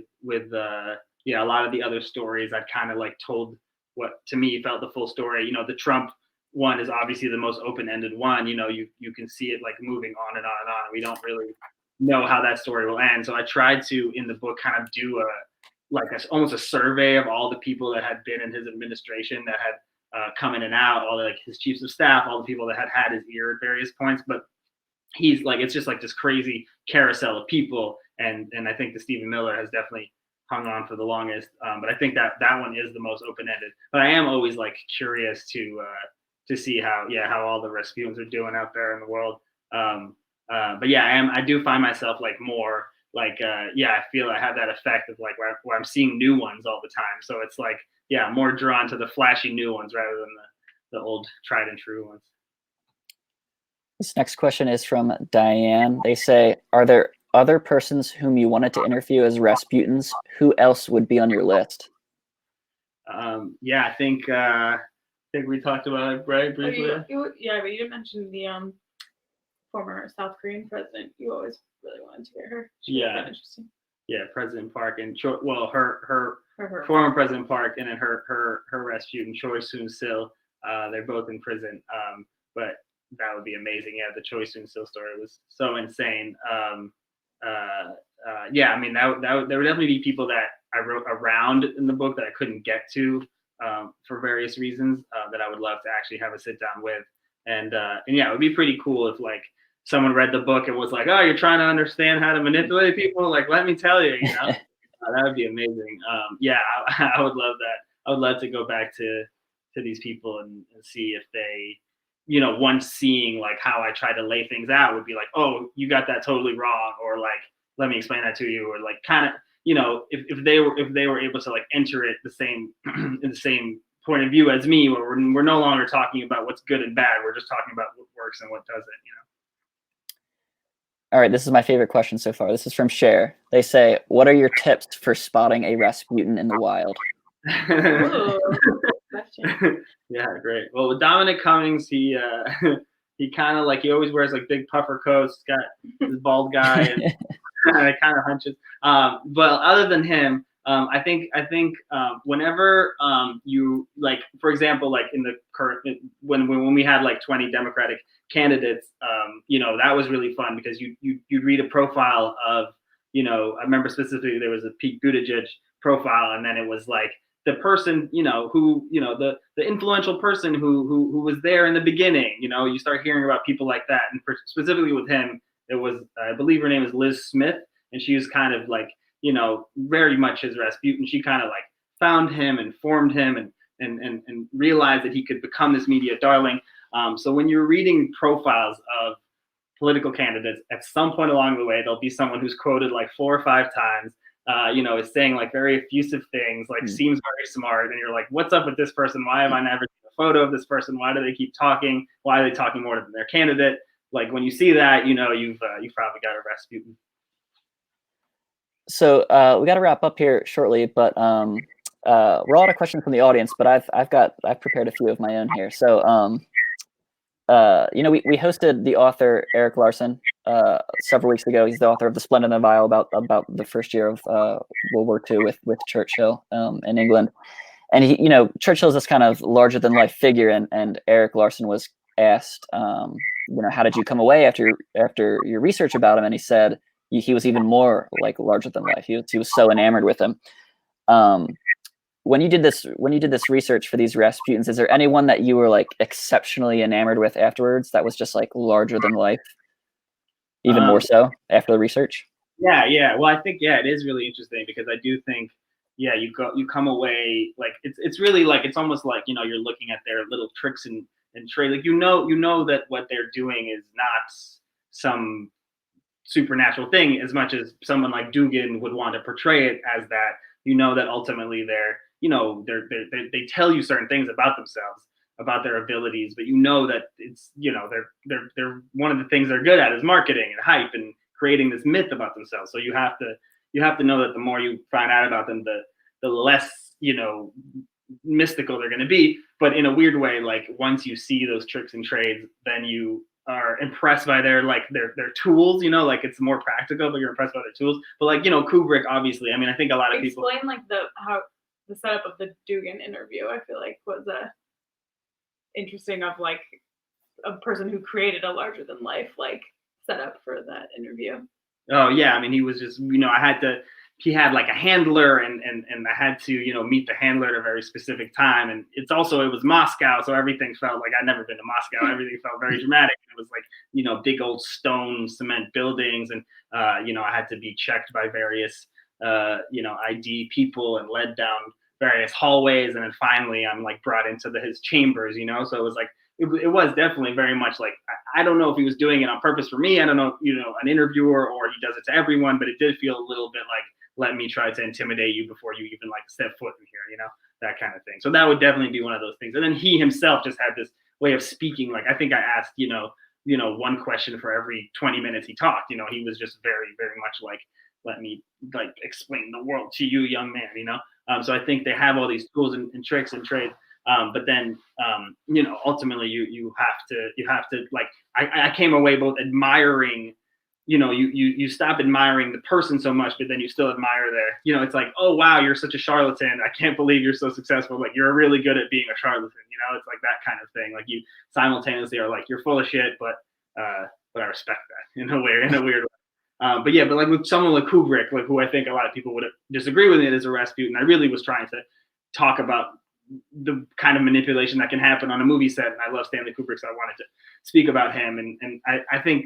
a lot of the other stories, I've kind of like told what to me felt the full story. The Trump one is obviously the most open-ended one. You can see it like moving on and on and on. We don't really know how that story will end. So I tried to, in the book, kind of do almost a survey of all the people that had been in his administration that had come in and out, all like his chiefs of staff, all the people that had his ear at various points. But he's like, it's just like this crazy carousel of people. And I think the Stephen Miller has definitely hung on for the longest. But I think that one is the most open-ended. But I am always like curious to see how all the Rasputins are doing out there in the world. But yeah, I do find myself like more like, I feel I have that effect of like where I'm seeing new ones all the time. So it's like, more drawn to the flashy new ones rather than the old tried and true ones. This next question is from Diane. They say, are there other persons whom you wanted to interview as Rasputins? Who else would be on your list? I think we talked about it, right, briefly. But you didn't mention the former South Korean president. You always really wanted to get her. She was kind of interesting. Yeah, President Park and her former President Park, and then her Rasputin, Choi Soon-sil. They're both in prison. But that would be amazing. Yeah, the Choi Soon-sil story was so insane. I mean, there would definitely be people that I wrote around in the book that I couldn't get to for various reasons that I would love to actually have a sit down with. And it would be pretty cool if like someone read the book and was like, oh, you're trying to understand how to manipulate people? Like, let me tell you, that would be amazing. I would love that. I would love to go back to these people and see if they, once seeing like how I try to lay things out would be like, oh, you got that totally wrong, or like, let me explain that to you, or like kind of, if they were able to like enter it the same in the same point of view as me, where we're no longer talking about what's good and bad, we're just talking about what works and what doesn't, All right, this is my favorite question so far. This is from Cher. They say, what are your tips for spotting a Rasputin in the wild? Yeah, great. Well, with Dominic Cummings, he kind of like, he always wears like big puffer coats. He's got this bald guy and it kind of hunches. But other than him, I think whenever you like, for example, like in the current, when we had like 20 Democratic candidates, that was really fun because you'd read a profile of, I remember specifically there was a Pete Buttigieg profile, and then it was like the person, who, the influential person who was there in the beginning. You start hearing about people like that, and specifically with him, it was, I believe her name is Liz Smith, and she was kind of like, very much his Rasputin. She kind of like found him and formed him and realized that he could become this media darling. So when you're reading profiles of political candidates, at some point along the way, there'll be someone who's quoted like 4 or 5 times, is saying like very effusive things, like seems very smart. And you're like, what's up with this person? Why have I never seen a photo of this person? Why do they keep talking? Why are they talking more than their candidate? Like when you see that, you've probably got a Rasputin. So we got to wrap up here shortly, but we're all out of questions from the audience, but I've prepared a few of my own here. So we hosted the author Erik Larson several weeks ago. He's the author of The Splendid and the Vile, about the first year of World War II with Churchill in England. And he, Churchill's this kind of larger than life figure, and Erik Larson was asked, how did you come away after your research about him? And he said he was even more like larger than life. He was so enamored with him. When you did this research for these Rasputins, is there anyone that you were like exceptionally enamored with afterwards that was just like larger than life, even more so after the research? Yeah. Well, I think it is really interesting because I do think you come away like it's really like it's almost like you're looking at their little tricks and trade, like you know that what they're doing is not some supernatural thing as much as someone like Dugan would want to portray it as that. That ultimately they tell you certain things about themselves, about their abilities, but that it's they're one of the things they're good at is marketing and hype and creating this myth about themselves. So you have to know that the more you find out about them, the less mystical they're going to be. But in a weird way, like once you see those tricks and trades, then you are impressed by their tools, like it's more practical, but you're impressed by their tools. But like, Kubrick, obviously, I mean, I think a lot of people explain like the setup of the Dugan interview, I feel like was interesting, of like a person who created a larger than life like setup for that interview. Oh yeah, I mean, he was just, he had like a handler, and I had to, meet the handler at a very specific time. And it was Moscow, so everything felt like I'd never been to Moscow. Everything felt very dramatic. It was like, big old stone cement buildings, and I had to be checked by various ID people and led down various hallways, and then finally I'm like brought into his chambers, so it was like it was definitely very much like, I don't know if he was doing it on purpose for me. I don't know, an interviewer, or he does it to everyone, but it did feel a little bit like, let me try to intimidate you before you even like step foot in here, that kind of thing. So that would definitely be one of those things. And then he himself just had this way of speaking. Like, I think I asked, one question for every 20 minutes he talked. He was just very, very much like, let me like explain the world to you, young man, So I think they have all these tools and tricks and trade. But then, ultimately you have to like, I came away both admiring, you stop admiring the person so much, but then you still admire it's like, oh, wow, you're such a charlatan. I can't believe you're so successful. Like, you're really good at being a charlatan, it's like that kind of thing. Like, you simultaneously are like, you're full of shit, but I respect that in a weird way. But like with someone like Kubrick, like who I think a lot of people would disagree with it as a Rasputin, I really was trying to talk about the kind of manipulation that can happen on a movie set. And I love Stanley Kubrick, so I wanted to speak about him. And I think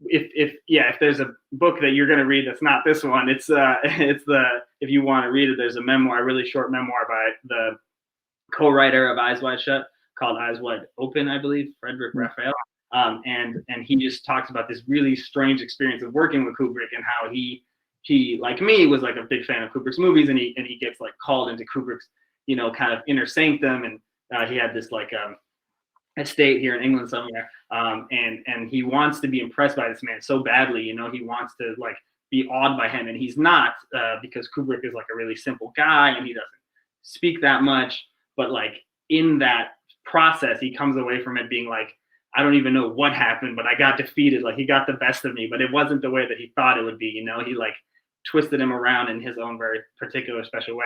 if there's a book that you're going to read that's not this one, it's if you want to read it, there's a memoir, a really short memoir by the co-writer of Eyes Wide Shut called Eyes Wide Open, I believe, Frederick Raphael. And he just talks about this really strange experience of working with Kubrick, and how he like me was like a big fan of Kubrick's movies, and he gets like called into Kubrick's kind of inner sanctum, and he had this like estate here in England somewhere, and he wants to be impressed by this man so badly. He wants to like be awed by him, and he's not, because Kubrick is like a really simple guy and he doesn't speak that much, but like in that process he comes away from it being like, I don't even know what happened, but I got defeated. Like, he got the best of me, but it wasn't the way that he thought it would be. He like twisted him around in his own very particular special way.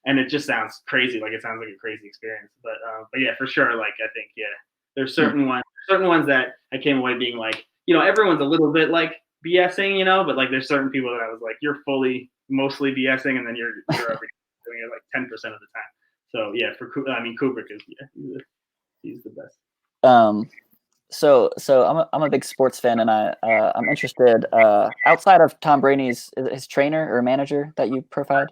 And it just sounds crazy. Like, it sounds like a crazy experience, but yeah, for sure. Like, I think, there's certain ones that I came away being like, everyone's a little bit like BSing, but like there's certain people that I was like, you're mostly BSing, and then you're doing it like 10% of the time. So yeah, Kubrick is, he's the best. So I'm a big sports fan, and I'm interested, outside of Tom Brady's his trainer or manager that you profiled.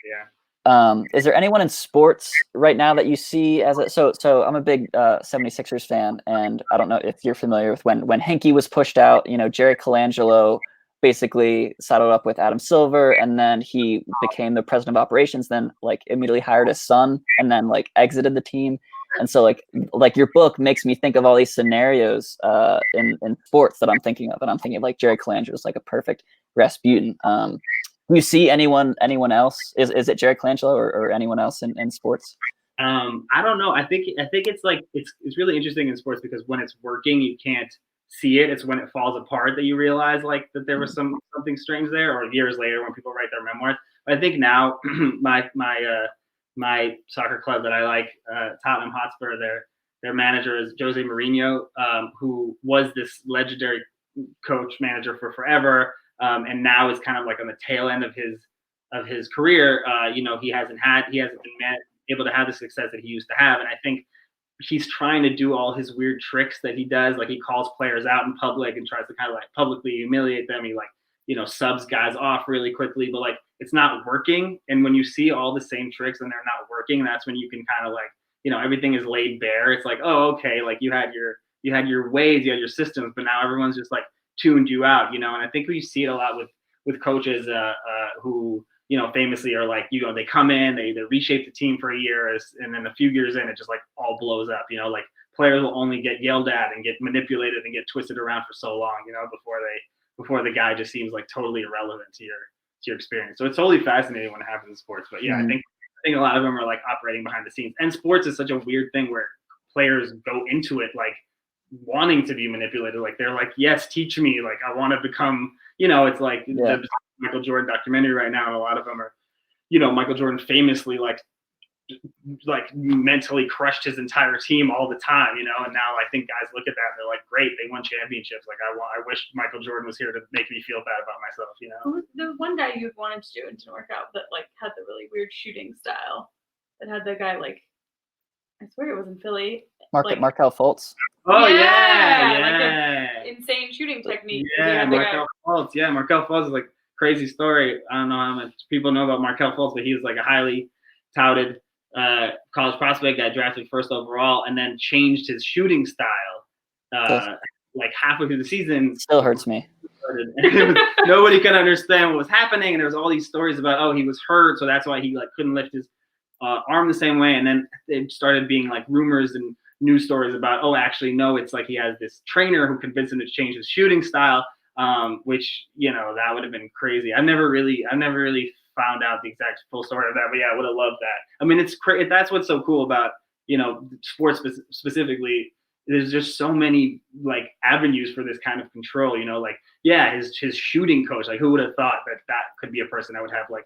Yeah. Is there anyone in sports right now that you see as so I'm a big 76ers fan, and I don't know if you're familiar with when Henke was pushed out, Jerry Colangelo basically saddled up with Adam Silver, and then he became the president of operations, then like immediately hired his son, and then like exited the team. And so like your book makes me think of all these scenarios in sports that I'm thinking of, and I'm thinking of like Jerry Colangelo is like a perfect Rasputin. Do you see anyone else? Is it Jerry Colangelo or anyone else in sports? I don't know. I think it's like it's really interesting in sports, because when it's working, you can't see it. It's when it falls apart that you realize like that there was something strange there, or years later when people write their memoirs. But I think now my soccer club that I like, Tottenham Hotspur, their manager is Jose Mourinho, who was this legendary coach manager for forever. And now is kind of like on the tail end of his career. He hasn't been able to have the success that he used to have. And I think he's trying to do all his weird tricks that he does. Like, he calls players out in public and tries to kind of like publicly humiliate them. He like, subs guys off really quickly, but like it's not working. And when you see all the same tricks and they're not working, that's when you can kind of like, everything is laid bare. It's like, oh, okay. Like you had your ways, you had your systems, but now everyone's just like tuned you out, and I think we see it a lot with coaches who, famously are like, they come in, they reshape the team for a year, and then a few years in, it just like all blows up, like players will only get yelled at and get manipulated and get twisted around for so long, before the guy just seems like totally irrelevant to your experience. So it's totally fascinating when it happens in sports. But yeah, I think think a lot of them are like operating behind the scenes. And sports is such a weird thing where players go into it like wanting to be manipulated. Like they're like, yes, teach me. Like I want to become, it's like the Michael Jordan documentary right now, and a lot of them are, Michael Jordan famously like mentally crushed his entire team all the time, and now I think guys look at that and they're like, great, they won championships. Like I wish Michael Jordan was here to make me feel bad about myself, Who was the one guy you wanted to do and didn't work out that like had the really weird shooting style that had the guy like, I swear it was in Philly. Markelle Fultz. Oh yeah. Like insane shooting technique. Yeah, Markelle Fultz. Yeah, Markelle Fultz is like crazy story. I don't know how much people know about Markelle Fultz, but he was like a highly touted college prospect, got drafted first overall, and then changed his shooting style like halfway through the season. Still hurts me. Nobody could understand what was happening, and there was all these stories about he was hurt, so that's why he like couldn't lift his arm the same way. And then it started being like rumors and news stories about actually no, it's like he has this trainer who convinced him to change his shooting style, which that would have been crazy. I've never really found out the exact full story of that, but yeah, I would have loved that. I mean, it's that's what's so cool about sports specifically. There's just so many like avenues for this kind of control. His shooting coach. Like, who would have thought that could be a person that would have like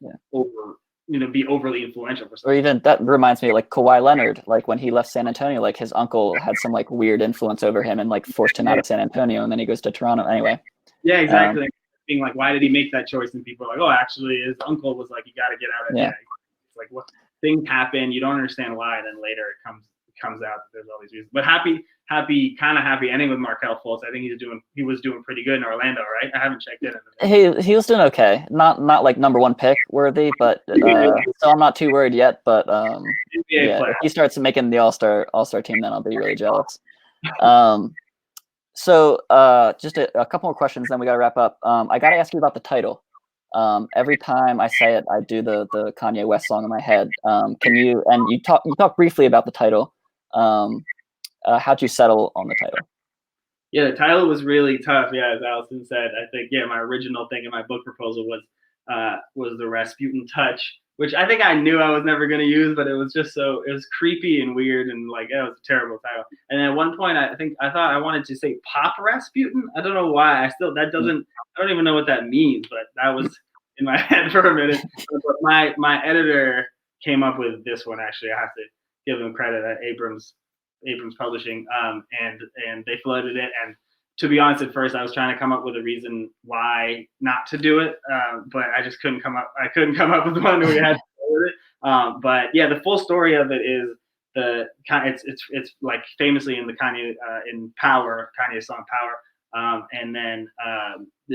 be overly influential for something. Or even that reminds me like Kawhi Leonard, like when he left San Antonio, like his uncle had some like weird influence over him and like forced him out of San Antonio, and then he goes to Toronto anyway. Yeah, exactly. Being like, why did he make that choice? And people are like, actually his uncle was like, you got to get out of here. It's like, what things happen, you don't understand why, and then later it comes out that there's all these reasons. But happy ending with Markelle Fultz. I think he was doing pretty good in Orlando, right? I haven't checked in. He was doing okay. Not like number one pick worthy, but so I'm not too worried yet. But if he starts making the all-star team, then I'll be really jealous. So just a couple more questions, then we got to wrap up. I got to ask you about the title. Every time I say it, I do the Kanye West song in my head. You talk briefly about the title. How'd you settle on the title? Yeah, the title was really tough. Yeah, as Allison said, I think my original thing in my book proposal was the Rasputin touch, which I think I knew I was never going to use, but it was just it was creepy and weird, and like it was a terrible title. And at one point, I thought I wanted to say Pop Rasputin. I don't know why. I don't even know what that means, but that was in my head for a minute. But my editor came up with this one. Actually, I have to give them credit at Abrams Publishing, and they floated it. And to be honest, at first I was trying to come up with a reason why not to do it, but I just couldn't come up. I couldn't come up with one that we had to do with it. But yeah, the full story of it is it's like famously in the Kanye in Power, Kanye's song Power, and then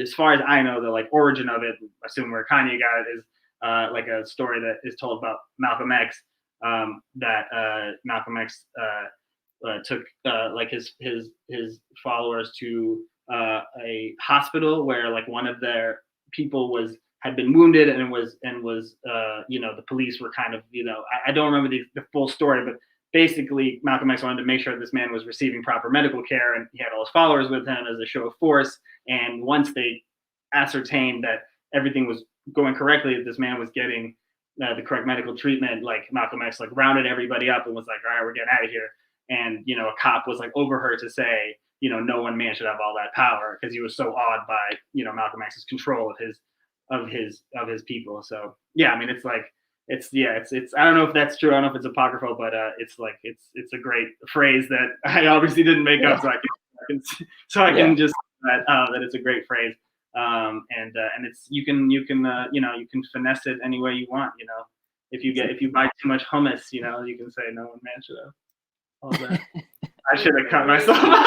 as far as I know, the like origin of it, assume where Kanye got it, is like a story that is told about Malcolm X, that Malcolm X took like his followers to a hospital where like one of their people had been wounded and was the police were kind of I don't remember the full story, but basically Malcolm X wanted to make sure this man was receiving proper medical care, and he had all his followers with him as a show of force. And once they ascertained that everything was going correctly, that this man was getting the correct medical treatment, like Malcolm X like rounded everybody up and was like, all right, we're getting out of here. And a cop was like overheard to say, no one man should have all that power, because he was so awed by Malcolm X's control of his people. So yeah, I mean it's I don't know if that's true. I don't know if it's apocryphal, but it's a great phrase that I obviously didn't make up, so I can just that it's a great phrase. And it's you can finesse it any way you want. If you buy too much hummus, you can say no one man should have all that. I should have cut myself off.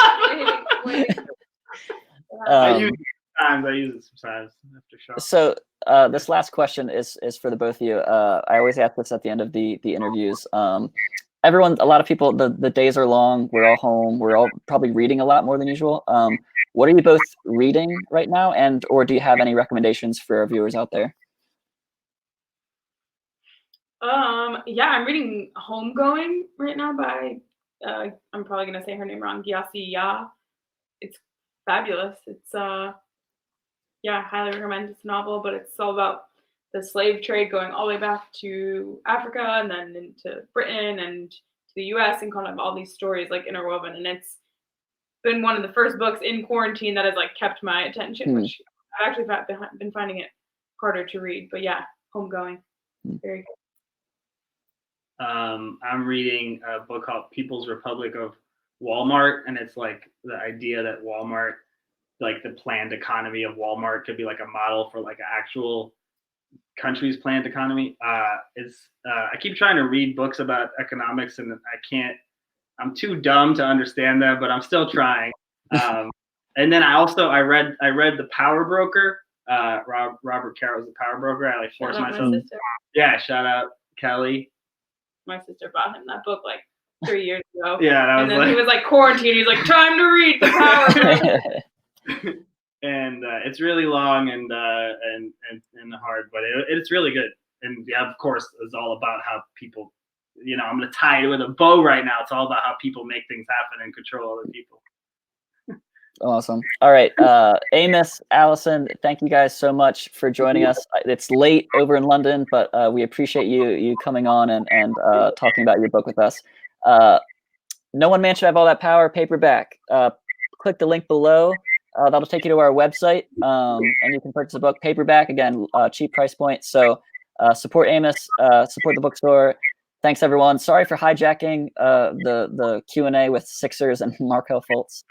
I use it sometimes after show. So this last question is for the both of you. I always ask this at the end of the interviews. A lot of people, the days are long. We're all home. We're all probably reading a lot more than usual. What are you both reading right now, or do you have any recommendations for our viewers out there? Yeah, I'm reading Homegoing right now by I'm probably gonna say her name wrong, Gyasi Ya. It's fabulous. It's highly recommend. It's a novel, but it's all about the slave trade going all the way back to Africa and then into Britain and to the US, and kind of all these stories like interwoven. And it's been one of the first books in quarantine that has like kept my attention, which I've actually been finding it harder to read. But yeah, homegoing. Very good. I'm reading a book called People's Republic of Walmart, and it's like the idea that Walmart, like the planned economy of Walmart, could be like a model for like an actual country's planned economy. I keep trying to read books about economics, and I'm too dumb to understand them, but I'm still trying. And then I read The Power Broker. Robert Carroll's The Power Broker. I like forced myself. Yeah, shout out Kelly. My sister bought him that book like 3 years ago. Yeah, and then he was like quarantined. He's like, time to read The Power Broker. And it's really long and hard, but it's really good. And yeah, of course, it's all about how people, I'm going to tie it with a bow right now. It's all about how people make things happen and control other people. Awesome. All right. Amos, Allison, thank you guys so much for joining us. It's late over in London, but we appreciate you coming on and talking about your book with us. No One Man Should Have All That Power, paperback. Click the link below. That'll take you to our website, and you can purchase the book paperback. Again, cheap price point. So support Amos, support the bookstore. Thanks, everyone. Sorry for hijacking the Q&A with Sixers and Markelle Fultz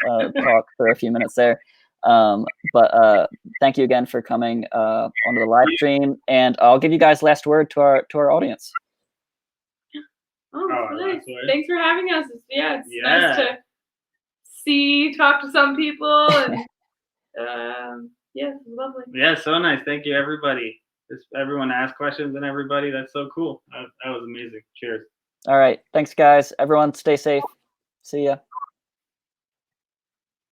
talk for a few minutes there. But thank you again for coming onto the live stream. And I'll give you guys last word to our audience. Oh, nice. Thanks for having us. It's nice to talk to some people. And it's lovely. Yeah, so nice. Thank you, everybody. Everyone asked questions and everybody. That's so cool. That was amazing. Cheers. All right. Thanks, guys. Everyone stay safe. See ya.